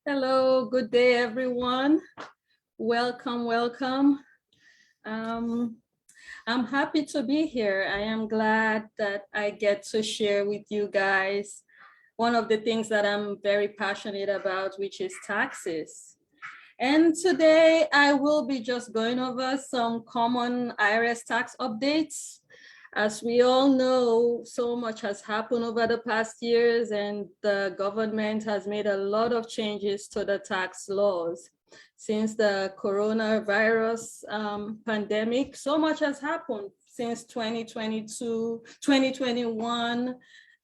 Hello, good day, everyone. Welcome, welcome. I'm happy to be here. I am glad that I get to share with you guys one of the things that I'm very passionate about, which is taxes. And today I will be just going over some common IRS tax updates. As we all know, so much has happened over the past years and the government has made a lot of changes to the tax laws. Since the coronavirus pandemic, so much has happened since 2022, 2021,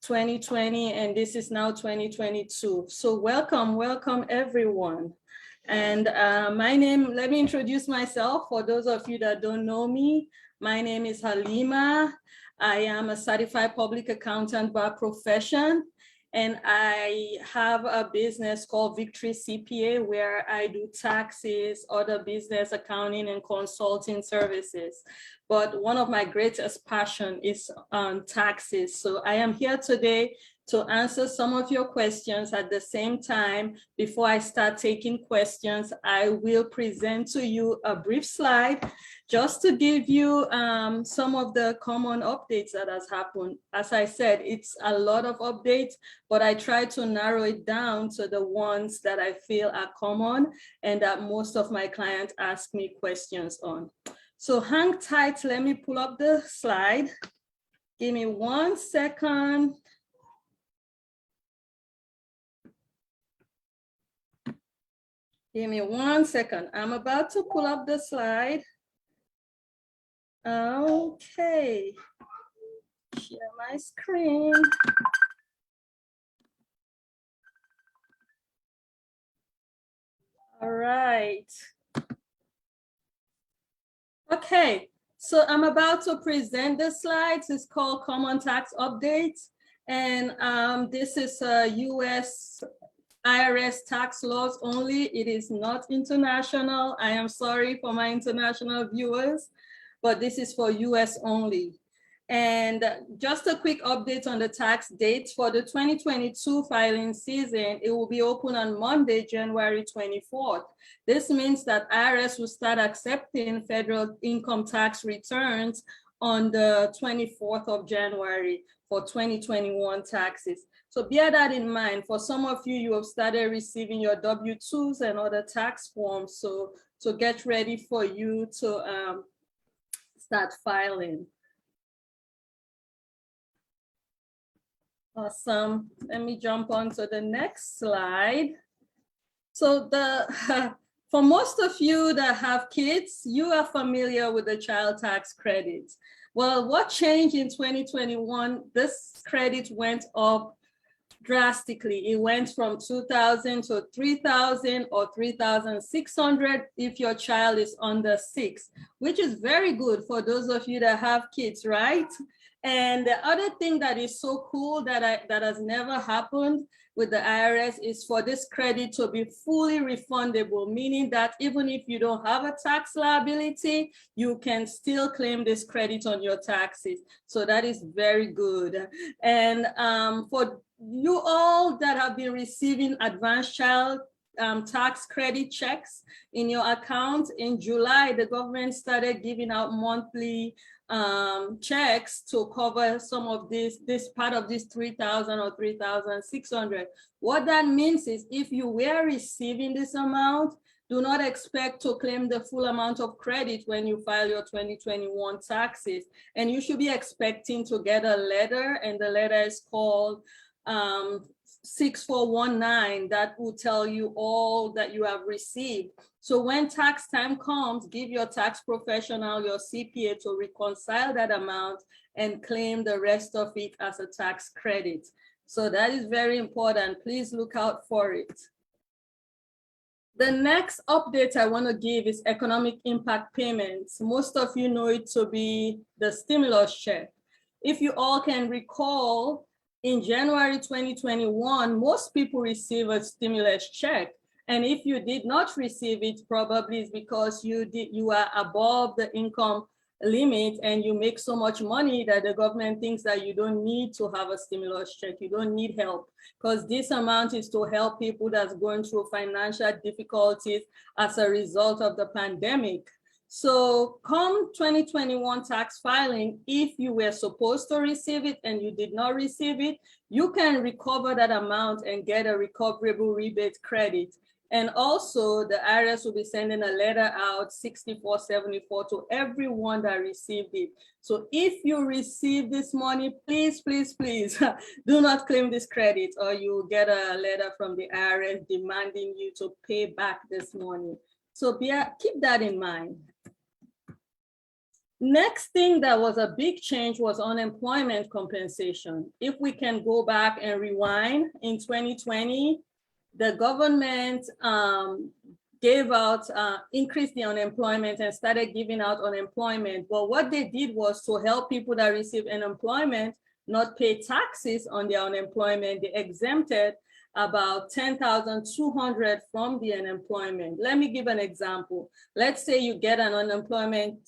2020, and this is now 2022. So welcome everyone. And let me introduce myself for those of you that don't know me. My name is Halima. I am a certified public accountant by profession, and I have a business called Victory CPA where I do taxes, other business accounting and consulting services. But one of my greatest passion is on taxes. So I am here today to answer some of your questions. At the same time, before I start taking questions, I will present to you a brief slide just to give you some of the common updates that has happened. As I said, it's a lot of updates, but I try to narrow it down to the ones that I feel are common and that most of my clients ask me questions on. So hang tight, let me pull up the slide. Give me 1 second. Give me 1 second. I'm about to pull up the slide. Okay. Share my screen. All right. Okay, so I'm about to present the slides. It's called Common Tax Updates. And this is a US IRS tax laws only. It is not international. I am sorry for my international viewers, but this is for US only. And just a quick update on the tax dates for the 2022 filing season. It will be open on Monday, January 24th. This means that IRS will start accepting federal income tax returns on the 24th of January for 2021 taxes. So bear that in mind. For some of you, you have started receiving your W-2s and other tax forms. So get ready for you to start filing. Awesome. Let me jump on to the next slide. So for most of you that have kids, you are familiar with the child tax credit. Well, what changed in 2021? This credit went up drastically. It went from 2,000 to 3,000 or 3,600 if your child is under 6, which is very good for those of you that have kids, right? And the other thing that is so cool that has never happened with the IRS is for this credit to be fully refundable, meaning that even if you don't have a tax liability, you can still claim this credit on your taxes. So that is very good. And for you all that have been receiving advanced child tax credit checks in your account, in July, the government started giving out monthly checks to cover some of this part of this 3,000 or 3,600. What that means is if you were receiving this amount, do not expect to claim the full amount of credit when you file your 2021 taxes. And you should be expecting to get a letter, and the letter is called 6419 that will tell you all that you have received. So when tax time comes, give your tax professional, your CPA, to reconcile that amount and claim the rest of it as a tax credit. So that is very important. Please look out for it. The next update I want to give is economic impact payments. Most of you know it to be the stimulus check. If you all can recall, in January 2021, most people receive a stimulus check. And if you did not receive it, probably it's because you are above the income limit and you make so much money that the government thinks that you don't need to have a stimulus check, you don't need help, because this amount is to help people that's going through financial difficulties as a result of the pandemic. So come 2021 tax filing, if you were supposed to receive it and you did not receive it, you can recover that amount and get a recoverable rebate credit. And also the IRS will be sending a letter out 6474 to everyone that received it. So if you receive this money, please, please, please do not claim this credit, or you'll get a letter from the IRS demanding you to pay back this money. So keep that in mind. Next thing that was a big change was unemployment compensation. If we can go back and rewind, in 2020, the government increased the unemployment and started giving out unemployment. But what they did was to help people that receive unemployment not pay taxes on their unemployment. They exempted about 10,200 from the unemployment. Let me give an example. Let's say you get an unemployment,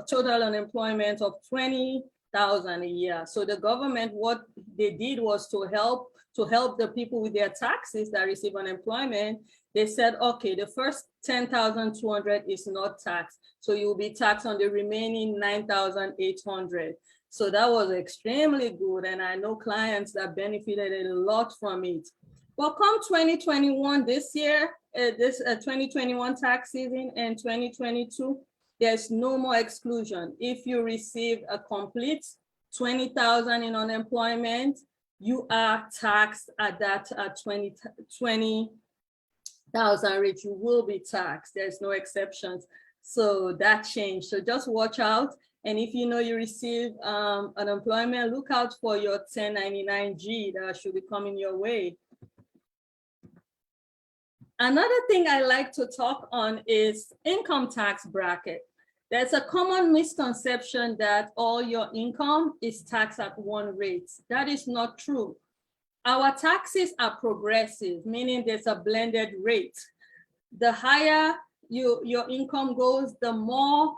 total unemployment of 20,000 a year. So the government, what they did was to help the people with their taxes that receive unemployment. They said, okay, the first 10,200 is not taxed. So you will be taxed on the remaining 9,800. So that was extremely good. And I know clients that benefited a lot from it. Well, come 2021, this year, 2021 tax season and 2022, there's no more exclusion. If you receive a complete 20,000 in unemployment, you are taxed at that 20,000 rate. You will be taxed. There's no exceptions. So that changed. So just watch out. And if you know you receive unemployment, look out for your 1099-G that should be coming your way. Another thing I like to talk on is income tax bracket. There's a common misconception that all your income is taxed at one rate. That is not true. Our taxes are progressive, meaning there's a blended rate. The higher your income goes, the more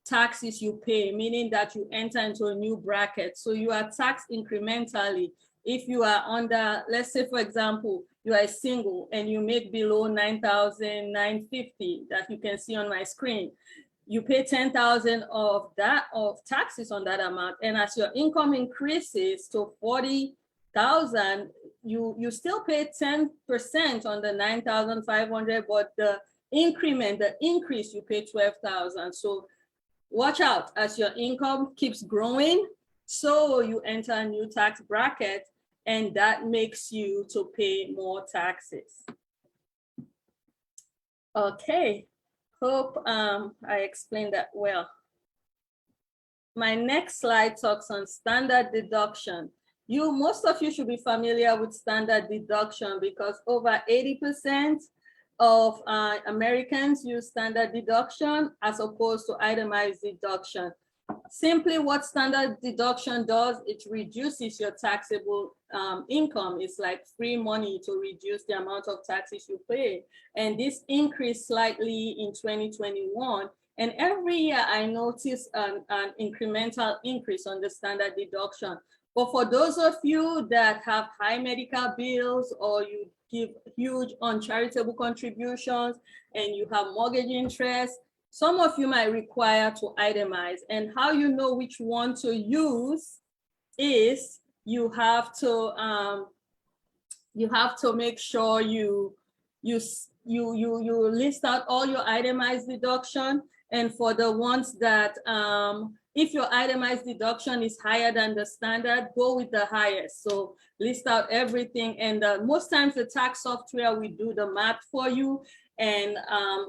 taxes you pay, meaning that you enter into a new bracket. So you are taxed incrementally. If you are under, let's say, for example, you are single and you make below 9,950 that you can see on my screen, you pay 10,000 of taxes on that amount. And as your income increases to 40,000, you still pay 10% on the 9,500, but the increase, you pay 12,000. So watch out, as your income keeps growing, so you enter a new tax bracket, and that makes you to pay more taxes. Okay, hope I explained that well. My next slide talks on standard deduction. Most of you should be familiar with standard deduction because over 80% of Americans use standard deduction as opposed to itemized deduction. Simply what standard deduction does, it reduces your taxable income. It's like free money to reduce the amount of taxes you pay. And this increased slightly in 2021. And every year I notice an incremental increase on the standard deduction. But for those of you that have high medical bills, or you give huge uncharitable contributions and you have mortgage interest, some of you might require to itemize. And how you know which one to use is you have to make sure you list out all your itemized deduction. And for the ones that if your itemized deduction is higher than the standard, go with the highest. So list out everything. And most times the tax software will do the math for you, and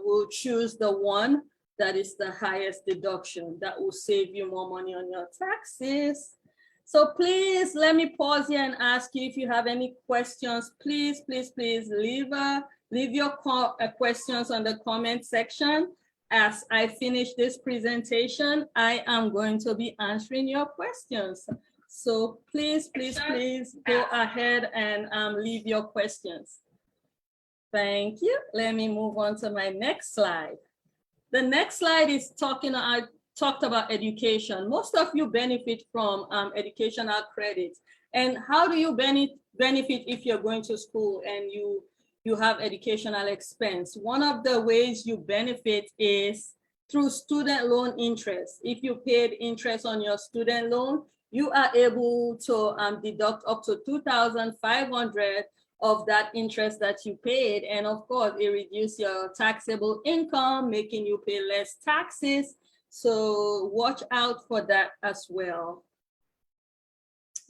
we'll choose the one that is the highest deduction. That will save you more money on your taxes. So please let me pause here and ask you if you have any questions. Please, please, please leave your questions on the comment section. As I finish this presentation, I am going to be answering your questions. So please, please, please go ahead and leave your questions. Thank you. Let me move on to my next slide. The next slide is talking talked about education. Most of you benefit from educational credits. And how do you benefit if you're going to school and you have educational expense? One of the ways you benefit is through student loan interest. If you paid interest on your student loan, you are able to deduct up to $2,500 of that interest that you paid. And of course, it reduces your taxable income, making you pay less taxes. So watch out for that as well.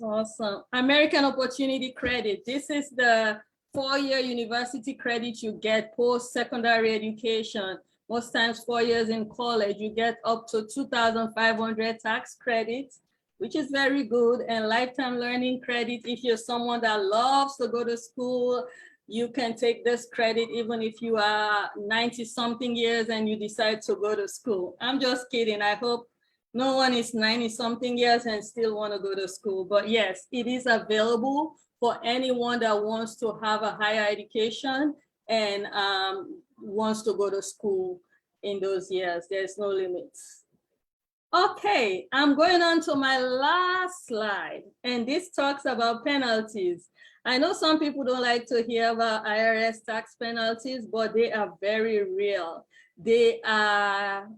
Awesome. American Opportunity Credit. This is the 4-year university credit you get post-secondary education. Most times 4 years in college, you get up to 2,500 tax credits, which is very good. And lifetime learning credit, if you're someone that loves to go to school, you can take this credit even if you are 90 something years and you decide to go to school. I'm just kidding. I hope no one is 90 something years and still want to go to school. But yes, it is available for anyone that wants to have a higher education and wants to go to school in those years. There's no limits. Okay, I'm going on to my last slide, and this talks about penalties. I know some people don't like to hear about IRS tax penalties, but they are very real. They are,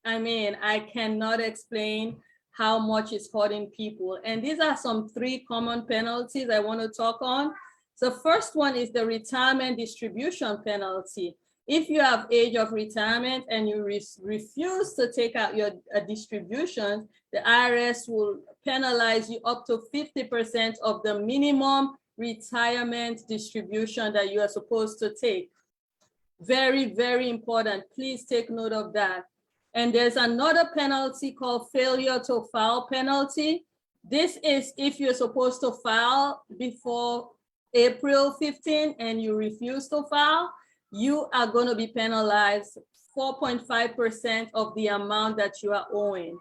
I mean, I cannot explain how much it's hurting people. And these are some 3 common penalties I want to talk on. The first one is the retirement distribution penalty. If you have age of retirement and you refuse to take out your distribution, the IRS will penalize you up to 50% of the minimum retirement distribution that you are supposed to take. Very, very important. Please take note of that. And there's another penalty called failure to file penalty. This is if you're supposed to file before April 15 and you refuse to file, you are going to be penalized 4.5% of the amount that you are owing.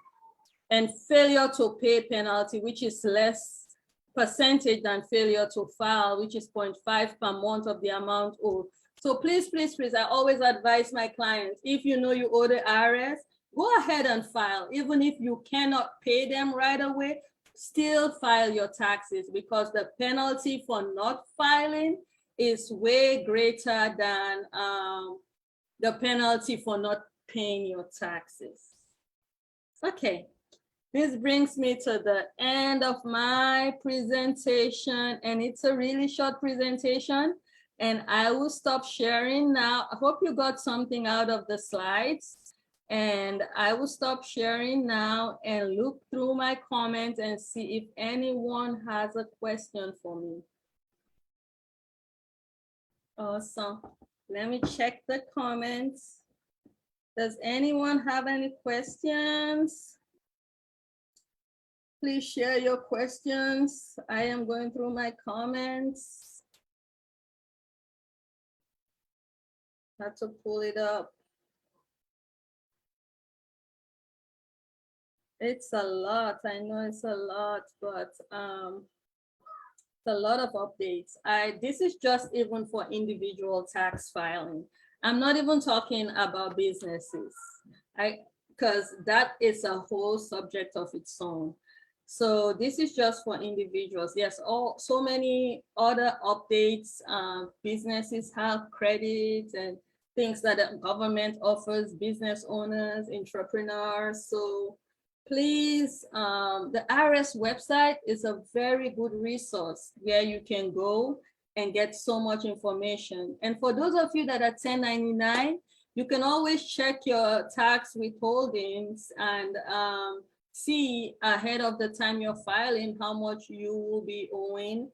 And failure to pay penalty, which is less percentage than failure to file, which is 0.5 per month of the amount owed. So please, please, please, I always advise my clients, if you know you owe the IRS, go ahead and file. Even if you cannot pay them right away, still file your taxes, because the penalty for not filing is way greater than the penalty for not paying your taxes. Okay, this brings me to the end of my presentation, and it's a really short presentation, and I will stop sharing now. I hope you got something out of the slides, and I will stop sharing now and look through my comments and see if anyone has a question for me. Awesome. Let me check the comments. Does anyone have any questions? Please share your questions. I am going through my comments. Have to pull it up. It's a lot. I know it's a lot, but it's a lot of updates. This is just even for individual tax filing. I'm not even talking about businesses, because that is a whole subject of its own. So this is just for individuals. Yes, so many other updates. Businesses have credits and things that the government offers business owners, entrepreneurs. So please, the IRS website is a very good resource where you can go and get so much information. And for those of you that are 1099, you can always check your tax withholdings and see ahead of the time you're filing how much you will be owing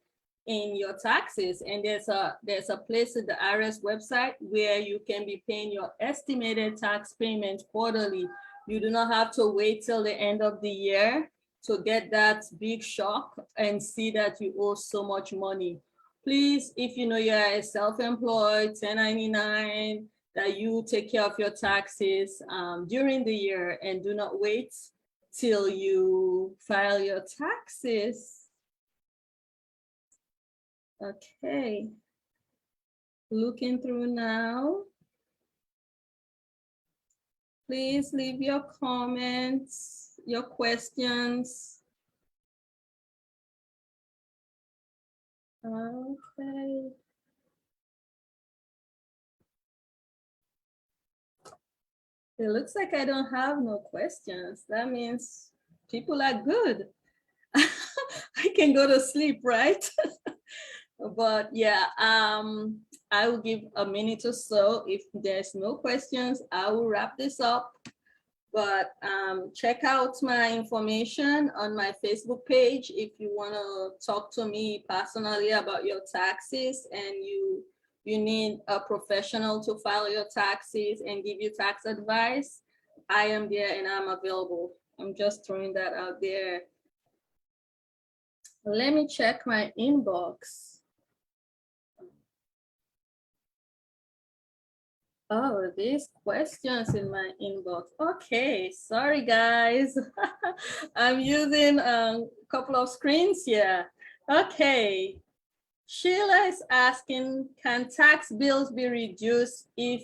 in your taxes. And there's a place at the IRS website where you can be paying your estimated tax payment quarterly. You do not have to wait till the end of the year to get that big shock and see that you owe so much money. Please, if you know you're a self-employed 1099, that you take care of your taxes during the year and do not wait till you file your taxes. Okay, looking through now. Please leave your comments, your questions. Okay. It looks like I don't have no questions. That means people are good. I can go to sleep, right? But yeah, I will give a minute or so. If there's no questions, I will wrap this up. But check out my information on my Facebook page if you want to talk to me personally about your taxes and you need a professional to file your taxes and give you tax advice. I am there and I'm available. I'm just throwing that out there. Let me check my inbox. Oh, these questions in my inbox. Okay, sorry guys. I'm using a couple of screens here. Okay, Sheila is asking, can tax bills be reduced if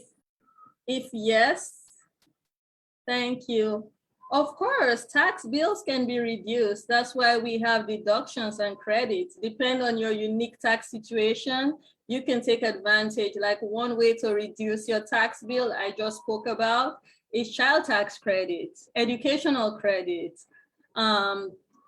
yes? Thank you. Of course, tax bills can be reduced. That's why we have deductions and credits. Depend on your unique tax situation, you can take advantage. Like one way to reduce your tax bill I just spoke about is child tax credits, educational credits,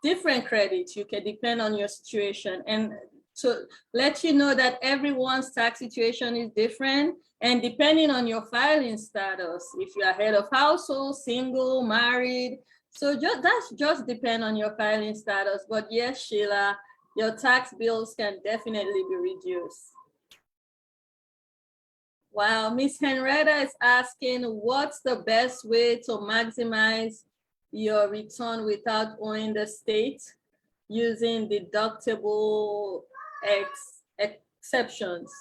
different credits. You can depend on your situation. And to let you know that everyone's tax situation is different, and depending on your filing status, if you're head of household, single, married, so that's just depend on your filing status. But yes, Sheila, your tax bills can definitely be reduced. Wow, Miss Henrietta is asking, what's the best way to maximize your return without owing the state using deductible exceptions?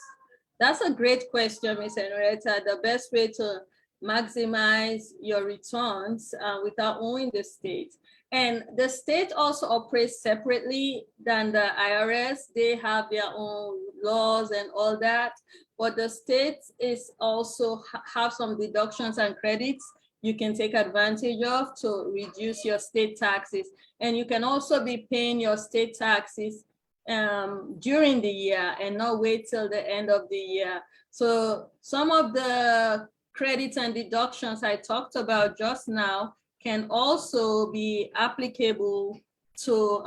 That's a great question, Ms. Henrietta. The best way to maximize your returns without owing the state. And the state also operates separately than the IRS. They have their own laws and all that. But the state is also have some deductions and credits you can take advantage of to reduce your state taxes. And you can also be paying your state taxes during the year and not wait till the end of the year. So some of the credits and deductions I talked about just now can also be applicable to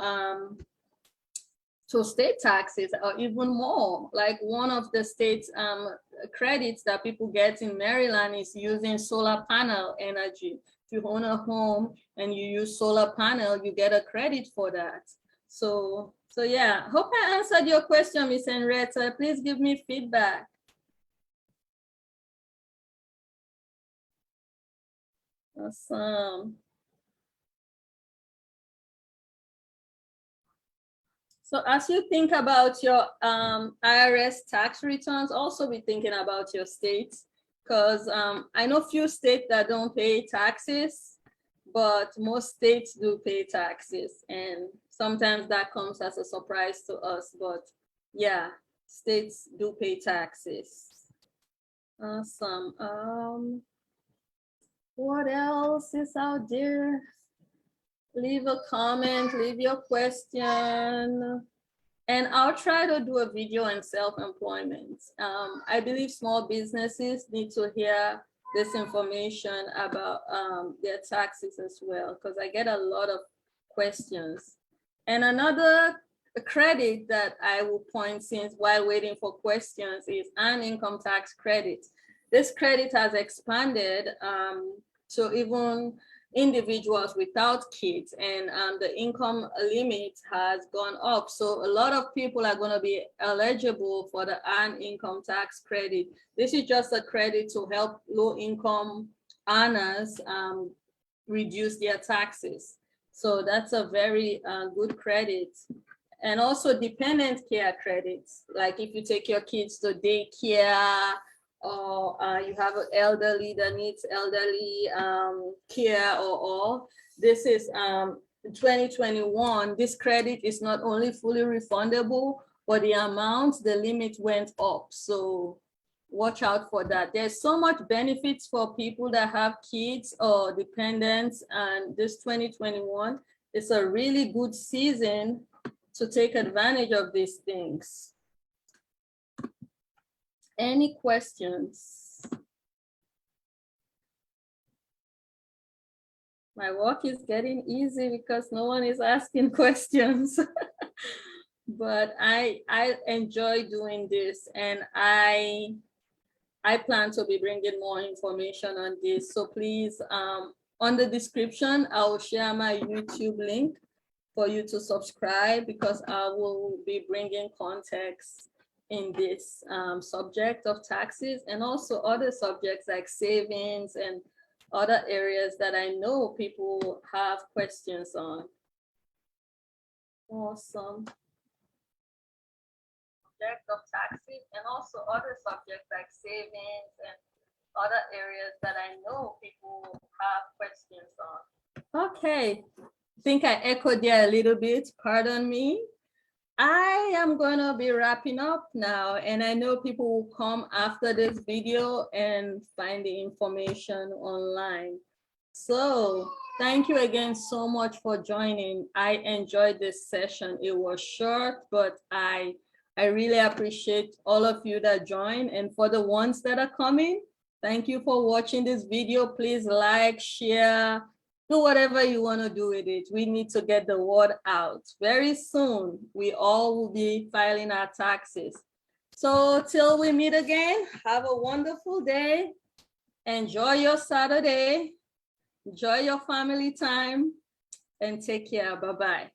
state taxes, or even more. Like one of the state's credits that people get in Maryland is using solar panel energy. If you own a home and you use solar panel, you get a credit for that. So yeah, hope I answered your question, Ms. Henrietta. Please give me feedback. Awesome. So as you think about your IRS tax returns, also be thinking about your states, because I know few states that don't pay taxes, but most states do pay taxes. And sometimes that comes as a surprise to us, but yeah, states do pay taxes. Awesome. What else is out there? Leave a comment, leave your question, and I'll try to do a video on self-employment. I believe small businesses need to hear this information about their taxes as well, because I get a lot of questions. And another credit that I will point since while waiting for questions is an income tax credit. This credit has expanded to even individuals without kids, and the income limit has gone up. So a lot of people are going to be eligible for the earned income tax credit. This is just a credit to help low income earners reduce their taxes. So that's a very good credit. And also dependent care credits, like if you take your kids to daycare, or you have an elderly that needs elderly care, or all. This is 2021. This credit is not only fully refundable, but the amount, the limit went up. So watch out for that. There's so much benefits for people that have kids or dependents, and this 2021 is a really good season to take advantage of these things. Any questions? My work is getting easy because no one is asking questions. But I enjoy doing this, and I plan to be bringing more information on this. So please, on the description, I will share my YouTube link for you to subscribe, because I will be bringing context in this subject of taxes, and also other subjects like savings and other areas that I know people have questions on. Awesome. Subject of taxes, and also other subjects like savings and other areas that I know people have questions on. Okay, I think I echoed there a little bit, pardon me. I am gonna be wrapping up now, and I know people will come after this video and find the information online. So thank you again so much for joining. I enjoyed this session. It was short, but I really appreciate all of you that joined. And for the ones that are coming, thank you for watching this video. Please like, share, do whatever you want to do with it. We need to get the word out. Very soon, we all will be filing our taxes. So till we meet again, have a wonderful day. Enjoy your Saturday. Enjoy your family time, and take care. Bye-bye.